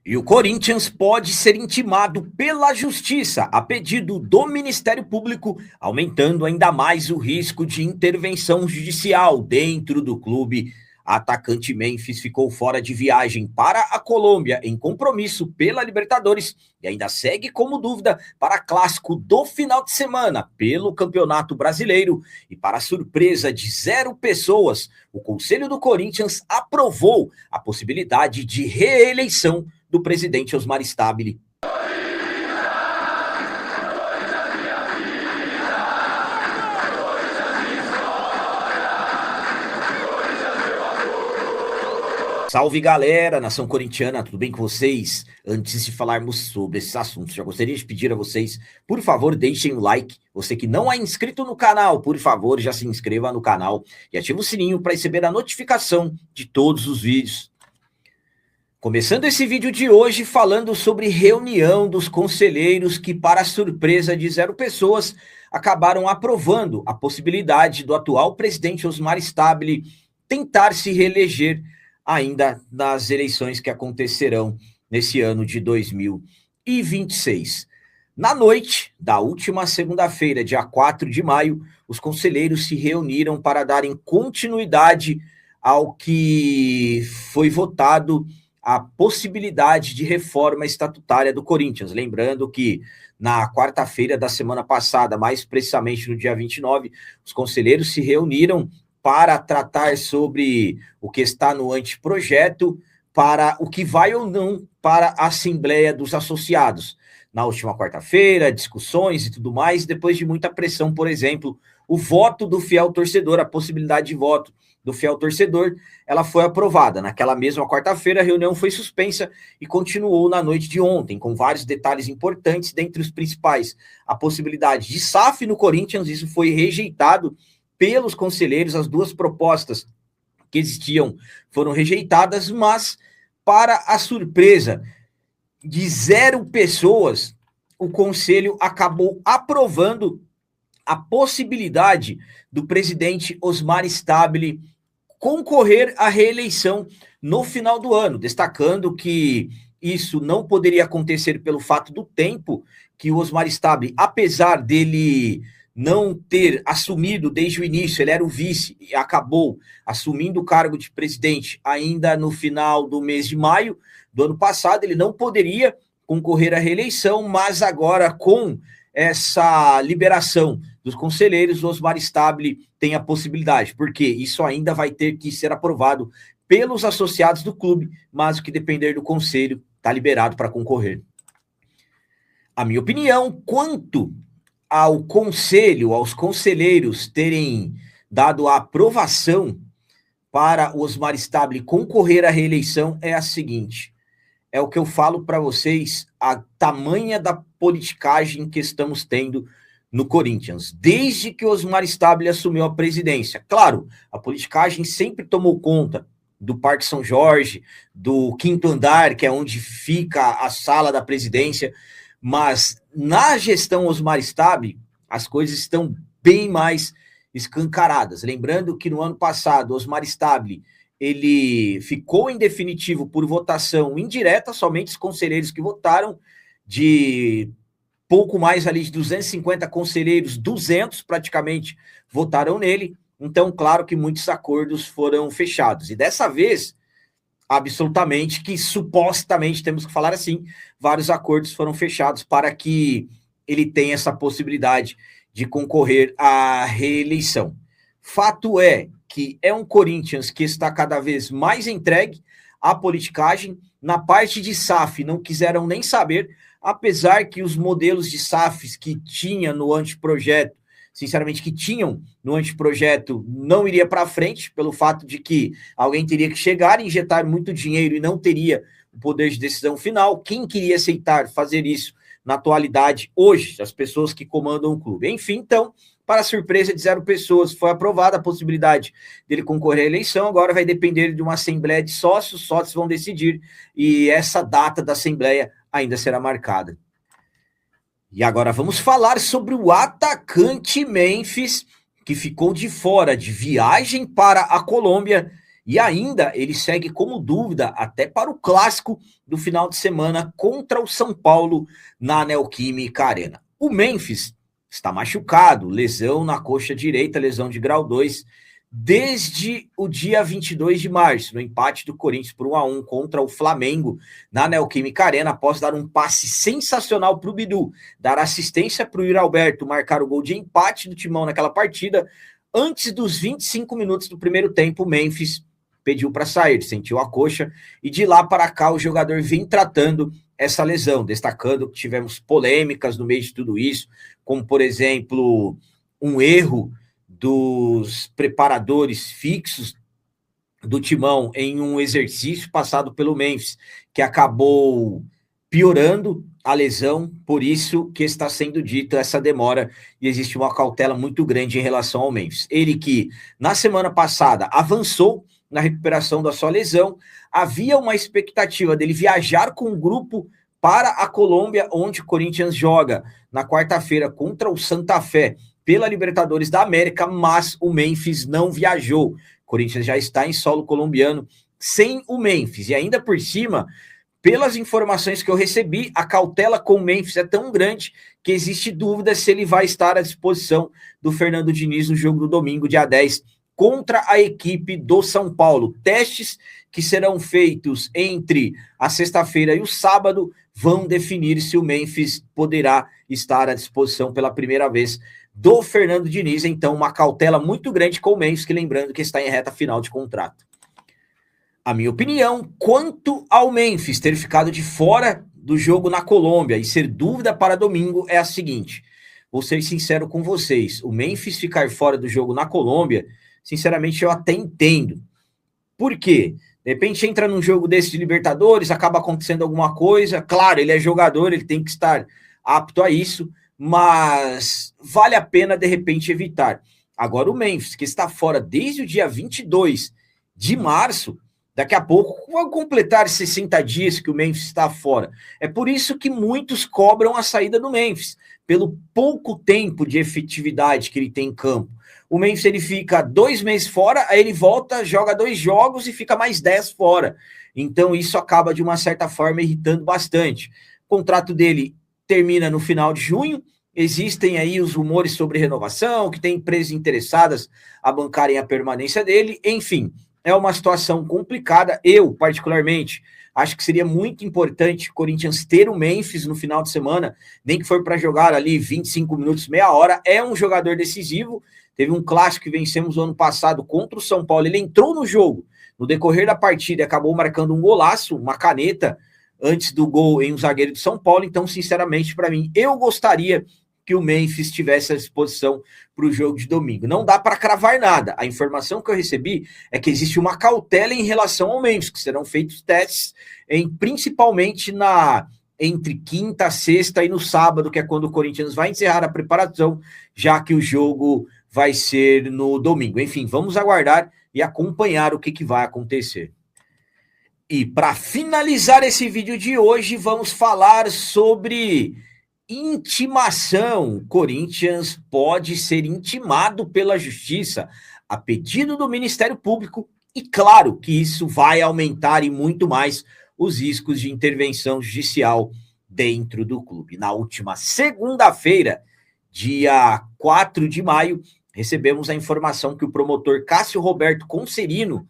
E o Corinthians pode ser intimado pela Justiça a pedido do Ministério Público, aumentando ainda mais o risco de intervenção judicial dentro do clube. Atacante Memphis ficou fora de viagem para a Colômbia em compromisso pela Libertadores e ainda segue como dúvida para clássico do final de semana pelo Campeonato Brasileiro. E para surpresa de 0 pessoas, o Conselho do Corinthians aprovou a possibilidade de reeleição do presidente Osmar Stabile. Salve galera, nação corintiana, tudo bem com vocês? Antes de falarmos sobre esses assuntos, já gostaria de pedir a vocês, por favor, deixem o like. Você que não é inscrito no canal, por favor, já se inscreva no canal e ative o sininho para receber a notificação de todos os vídeos. Começando esse vídeo de hoje falando sobre reunião dos conselheiros que, para surpresa de 0 pessoas, acabaram aprovando a possibilidade do atual presidente Osmar Stabile tentar se reeleger ainda nas eleições que acontecerão nesse ano de 2026. Na noite da última segunda-feira, dia 4 de maio, os conselheiros se reuniram para darem continuidade ao que foi votado a possibilidade de reforma estatutária do Corinthians. Lembrando que na quarta-feira da semana passada, mais precisamente no dia 29, os conselheiros se reuniram para tratar sobre o que está no anteprojeto, para o que vai ou não para a Assembleia dos Associados. Na última quarta-feira, discussões e tudo mais, depois de muita pressão, por exemplo, o voto do fiel torcedor, a possibilidade de voto do fiel torcedor, ela foi aprovada. Naquela mesma quarta-feira, a reunião foi suspensa e continuou na noite de ontem, com vários detalhes importantes, dentre os principais, a possibilidade de SAF no Corinthians, isso foi rejeitado pelos conselheiros. As 2 propostas que existiam foram rejeitadas, mas, para a surpresa de 0 pessoas, o conselho acabou aprovando a possibilidade do presidente Osmar Stabile concorrer à reeleição no final do ano, destacando que isso não poderia acontecer pelo fato do tempo que o Osmar Stabile, apesar dele não ter assumido desde o início, ele era o vice e acabou assumindo o cargo de presidente ainda no final do mês de maio do ano passado, ele não poderia concorrer à reeleição, mas agora com essa liberação dos conselheiros, o Osmar Stabile tem a possibilidade, porque isso ainda vai ter que ser aprovado pelos associados do clube, mas o que depender do conselho está liberado para concorrer. A minha opinião quanto ao conselho, aos conselheiros terem dado a aprovação para o Osmar Stabile concorrer à reeleição é a seguinte: é o que eu falo para vocês, a tamanha da politicagem que estamos tendo no Corinthians, desde que o Osmar Stabile assumiu a presidência. Claro, a politicagem sempre tomou conta do Parque São Jorge, do 5º andar, que é onde fica a sala da presidência, mas na gestão Osmar Stabile, as coisas estão bem mais escancaradas. Lembrando que no ano passado, Osmar Stabile, ele ficou em definitivo por votação indireta, somente os conselheiros que votaram, de pouco mais ali de 250 conselheiros, 200 praticamente votaram nele. Então, claro que muitos acordos foram fechados. E dessa vez, absolutamente, que supostamente, temos que falar assim, vários acordos foram fechados para que ele tenha essa possibilidade de concorrer à reeleição. Fato é que é um Corinthians que está cada vez mais entregue à politicagem. Na parte de SAF não quiseram nem saber, apesar que os modelos de SAFs que tinha no anteprojeto, sinceramente, que tinham no anteprojeto, não iria para frente, pelo fato de que alguém teria que chegar e injetar muito dinheiro e não teria o poder de decisão final. Quem queria aceitar fazer isso na atualidade, hoje, as pessoas que comandam o clube? Enfim, então, para a surpresa de 0 pessoas, foi aprovada a possibilidade dele concorrer à eleição. Agora vai depender de uma assembleia de sócios, os sócios vão decidir, e essa data da assembleia ainda será marcada. E agora vamos falar sobre o atacante Memphis, que ficou de fora de viagem para a Colômbia E ainda ele segue como dúvida até para o clássico do final de semana contra o São Paulo na Neoquímica Arena. O Memphis está machucado, lesão na coxa direita, lesão de grau 2, desde o dia 22 de março, no empate do Corinthians por 1-1 contra o Flamengo na Neoquímica Arena, após dar um passe sensacional para o Bidu, dar assistência para o Yuri Alberto, marcar o gol de empate do Timão naquela partida. Antes dos 25 minutos do primeiro tempo, o Memphis pediu para sair, sentiu a coxa, e de lá para cá o jogador vem tratando essa lesão, destacando que tivemos polêmicas no meio de tudo isso, como, por exemplo, um erro dos preparadores fixos do Timão em um exercício passado pelo Memphis, que acabou piorando a lesão, por isso que está sendo dita essa demora e existe uma cautela muito grande em relação ao Memphis. Ele que, na semana passada, avançou na recuperação da sua lesão, havia uma expectativa dele viajar com um grupo para a Colômbia, onde o Corinthians joga na quarta-feira contra o Santa Fé pela Libertadores da América, mas o Memphis não viajou. O Corinthians já está em solo colombiano sem o Memphis, e ainda por cima, pelas informações que eu recebi, a cautela com o Memphis é tão grande que existe dúvida se ele vai estar à disposição do Fernando Diniz no jogo do domingo, dia 10, contra a equipe do São Paulo. Testes que serão feitos entre a sexta-feira e o sábado vão definir se o Memphis poderá estar à disposição pela primeira vez do Fernando Diniz. Então, uma cautela muito grande com o Memphis, que lembrando que está em reta final de contrato. A minha opinião, quanto ao Memphis ter ficado de fora do jogo na Colômbia e ser dúvida para domingo, é a seguinte: vou ser sincero com vocês, o Memphis ficar fora do jogo na Colômbia, sinceramente eu até entendo. Por quê? De repente entra num jogo desse de Libertadores, acaba acontecendo alguma coisa, claro, ele é jogador, ele tem que estar apto a isso, mas vale a pena de repente evitar. Agora o Memphis, que está fora desde o dia 22 de março, daqui a pouco vão completar 60 dias que o Memphis está fora. É por isso que muitos cobram a saída do Memphis, pelo pouco tempo de efetividade que ele tem em campo. O Memphis ele fica 2 meses fora, aí ele volta, joga 2 jogos e fica mais 10 fora. Então isso acaba de uma certa forma irritando bastante. O contrato dele termina no final de junho, existem aí os rumores sobre renovação, que tem empresas interessadas a bancarem a permanência dele, enfim, é uma situação complicada. Eu, particularmente, acho que seria muito importante o Corinthians ter o Memphis no final de semana, nem que for para jogar ali 25 minutos, meia hora, é um jogador decisivo. Teve um clássico que vencemos no ano passado contra o São Paulo, ele entrou no jogo, no decorrer da partida, e acabou marcando um golaço, uma caneta, antes do gol em um zagueiro do São Paulo. Então, sinceramente, para mim, eu gostaria que o Memphis tivesse à disposição para o jogo de domingo. Não dá para cravar nada. A informação que eu recebi é que existe uma cautela em relação ao Memphis, que serão feitos testes principalmente entre quinta, sexta e no sábado, que é quando o Corinthians vai encerrar a preparação, já que o jogo vai ser no domingo. Enfim, vamos aguardar e acompanhar o que vai acontecer. E para finalizar esse vídeo de hoje, vamos falar sobre intimação. Corinthians pode ser intimado pela Justiça a pedido do Ministério Público, e claro que isso vai aumentar e muito mais os riscos de intervenção judicial dentro do clube. Na última segunda-feira, dia 4 de maio, recebemos a informação que o promotor Cássio Roberto Concerino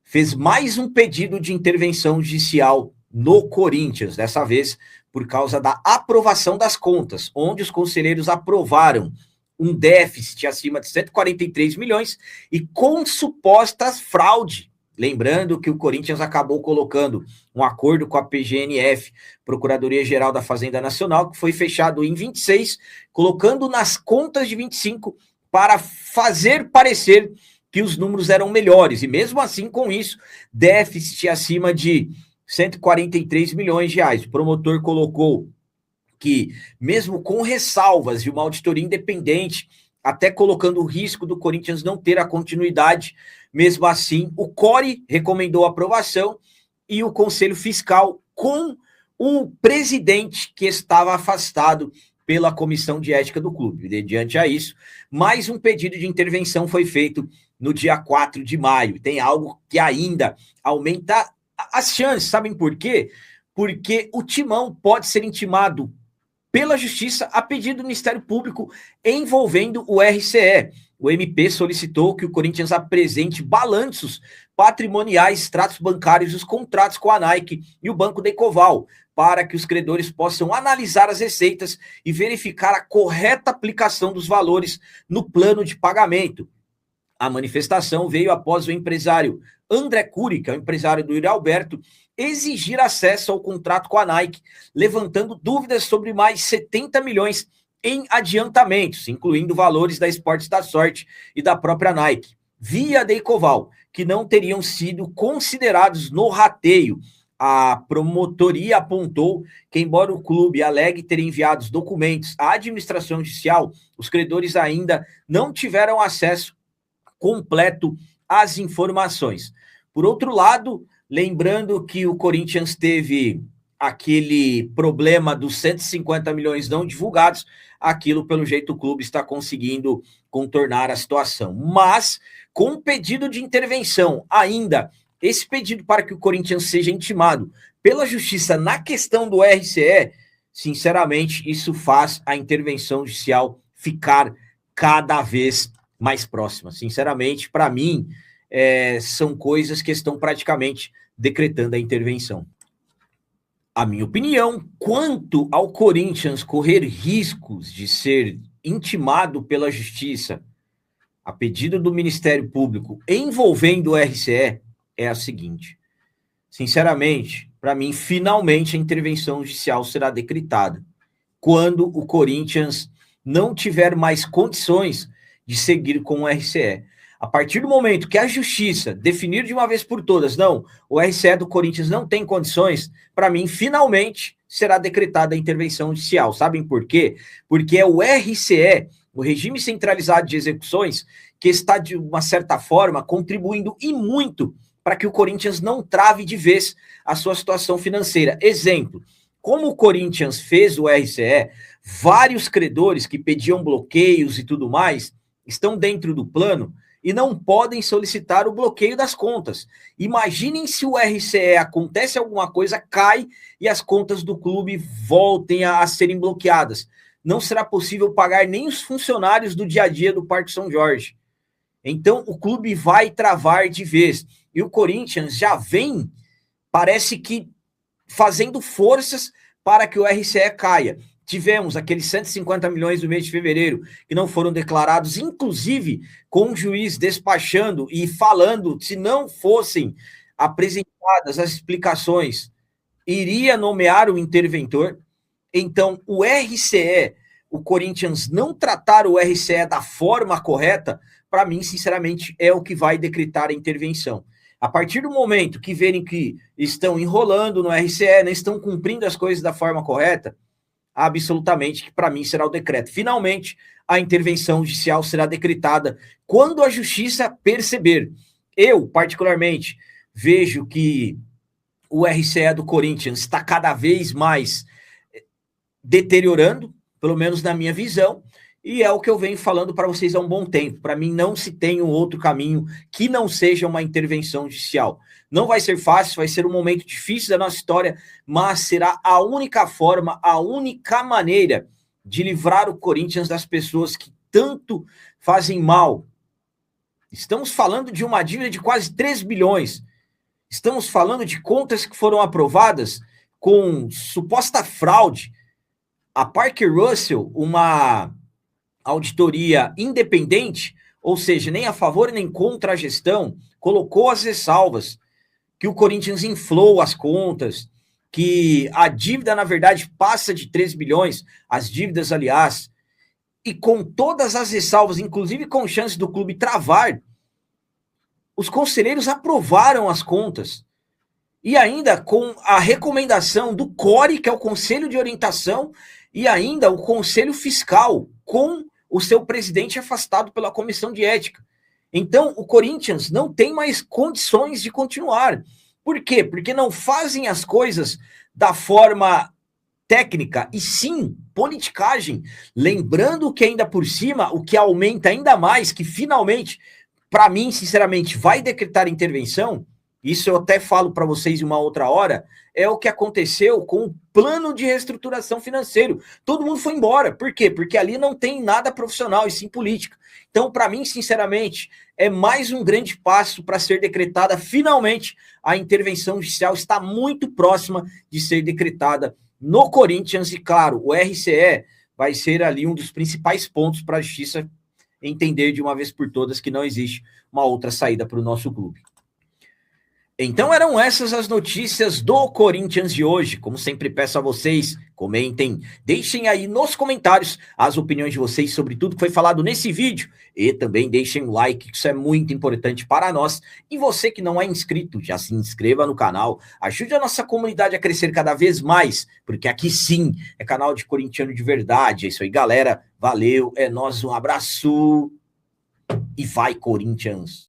fez mais um pedido de intervenção judicial no Corinthians, dessa vez por causa da aprovação das contas, onde os conselheiros aprovaram um déficit acima de 143 milhões e com supostas fraude. Lembrando que o Corinthians acabou colocando um acordo com a PGNF, Procuradoria-Geral da Fazenda Nacional, que foi fechado em 26, colocando nas contas de 25 para fazer parecer que os números eram melhores. E mesmo assim, com isso, déficit acima de 143 milhões de reais. O promotor colocou que, mesmo com ressalvas de uma auditoria independente, até colocando o risco do Corinthians não ter a continuidade, mesmo assim, o CORE recomendou a aprovação e o Conselho Fiscal, com o presidente que estava afastado pela Comissão de Ética do clube. Diante a isso, mais um pedido de intervenção foi feito no dia 4 de maio. Tem algo que ainda aumenta as chances, sabem por quê? Porque o Timão pode ser intimado pela Justiça a pedido do Ministério Público envolvendo o RCE. O MP solicitou que o Corinthians apresente balanços patrimoniais, extratos bancários dos contratos com a Nike e o Banco Decoval, para que os credores possam analisar as receitas e verificar a correta aplicação dos valores no plano de pagamento. A manifestação veio após o empresário André Cury, que é o empresário do Yuri Alberto, exigir acesso ao contrato com a Nike, levantando dúvidas sobre mais 70 milhões em adiantamentos, incluindo valores da Esportes da Sorte e da própria Nike, via Decoval, que não teriam sido considerados no rateio. A promotoria apontou que, embora o clube alegue ter enviado os documentos à administração judicial, os credores ainda não tiveram acesso completo às informações. Por outro lado, lembrando que o Corinthians teve aquele problema dos 150 milhões não divulgados, aquilo, pelo jeito, o clube está conseguindo contornar a situação. Mas, com o pedido de intervenção ainda, esse pedido para que o Corinthians seja intimado pela Justiça na questão do RCE, sinceramente, isso faz a intervenção judicial ficar cada vez mais próxima. Sinceramente, para mim, são coisas que estão praticamente decretando a intervenção. A minha opinião, quanto ao Corinthians correr riscos de ser intimado pela Justiça a pedido do Ministério Público envolvendo o RCE, é a seguinte. Sinceramente, para mim, finalmente a intervenção judicial será decretada quando o Corinthians não tiver mais condições de seguir com o RCE. A partir do momento que a Justiça definir de uma vez por todas, não, o RCE do Corinthians não tem condições, para mim, finalmente será decretada a intervenção judicial. Sabem por quê? Porque é o RCE, o Regime Centralizado de Execuções, que está, de uma certa forma, contribuindo e muito para que o Corinthians não trave de vez a sua situação financeira. Exemplo, como o Corinthians fez o RCE, vários credores que pediam bloqueios e tudo mais estão dentro do plano e não podem solicitar o bloqueio das contas. Imaginem se o RCE acontece alguma coisa, cai e as contas do clube voltem a serem bloqueadas. Não será possível pagar nem os funcionários do dia a dia do Parque São Jorge. Então, o clube vai travar de vez. E o Corinthians já vem, parece que, fazendo forças para que o RCE caia. Tivemos aqueles 150 milhões do mês de fevereiro que não foram declarados, inclusive com o juiz despachando e falando, se não fossem apresentadas as explicações, iria nomear o interventor. Então, o RCE, o Corinthians não tratar o RCE da forma correta, para mim, sinceramente, é o que vai decretar a intervenção. A partir do momento que verem que estão enrolando no RCE, não estão cumprindo as coisas da forma correta, absolutamente, que para mim será o decreto. Finalmente, a intervenção judicial será decretada quando a Justiça perceber. Eu, particularmente, vejo que o RCE do Corinthians está cada vez mais deteriorando, pelo menos na minha visão, e é o que eu venho falando para vocês há um bom tempo. Para mim, não se tem um outro caminho que não seja uma intervenção judicial. Não vai ser fácil, vai ser um momento difícil da nossa história, mas será a única forma, a única maneira de livrar o Corinthians das pessoas que tanto fazem mal. Estamos falando de uma dívida de quase 3 bilhões. Estamos falando de contas que foram aprovadas com suposta fraude. A Parker Russell, uma auditoria independente, ou seja, nem a favor nem contra a gestão, colocou as ressalvas que o Corinthians inflou as contas, que a dívida, na verdade, passa de 3 bilhões, as dívidas, aliás, e com todas as ressalvas, inclusive com chance do clube travar, os conselheiros aprovaram as contas. E ainda com a recomendação do CORE, que é o Conselho de Orientação, e ainda o Conselho Fiscal, com o seu presidente afastado pela Comissão de Ética. Então, o Corinthians não tem mais condições de continuar. Por quê? Porque não fazem as coisas da forma técnica, e sim politicagem. Lembrando que ainda por cima, o que aumenta ainda mais, que finalmente para mim, sinceramente, vai decretar intervenção. Isso eu até falo para vocês em uma outra hora, é o que aconteceu com o plano de reestruturação financeiro. Todo mundo foi embora. Por quê? Porque ali não tem nada profissional, e sim política. Então, para mim, sinceramente, é mais um grande passo para ser decretada finalmente a intervenção judicial. Está muito próxima de ser decretada no Corinthians e, claro, o RCE vai ser ali um dos principais pontos para a justiça entender de uma vez por todas que não existe uma outra saída para o nosso clube. Então eram essas as notícias do Corinthians de hoje. Como sempre peço a vocês, comentem, deixem aí nos comentários as opiniões de vocês sobre tudo que foi falado nesse vídeo. E também deixem um like, que isso é muito importante para nós. E você que não é inscrito, já se inscreva no canal. Ajude a nossa comunidade a crescer cada vez mais, porque aqui sim é canal de corintiano de verdade. É isso aí, galera. Valeu, é nóis, um abraço e vai, Corinthians!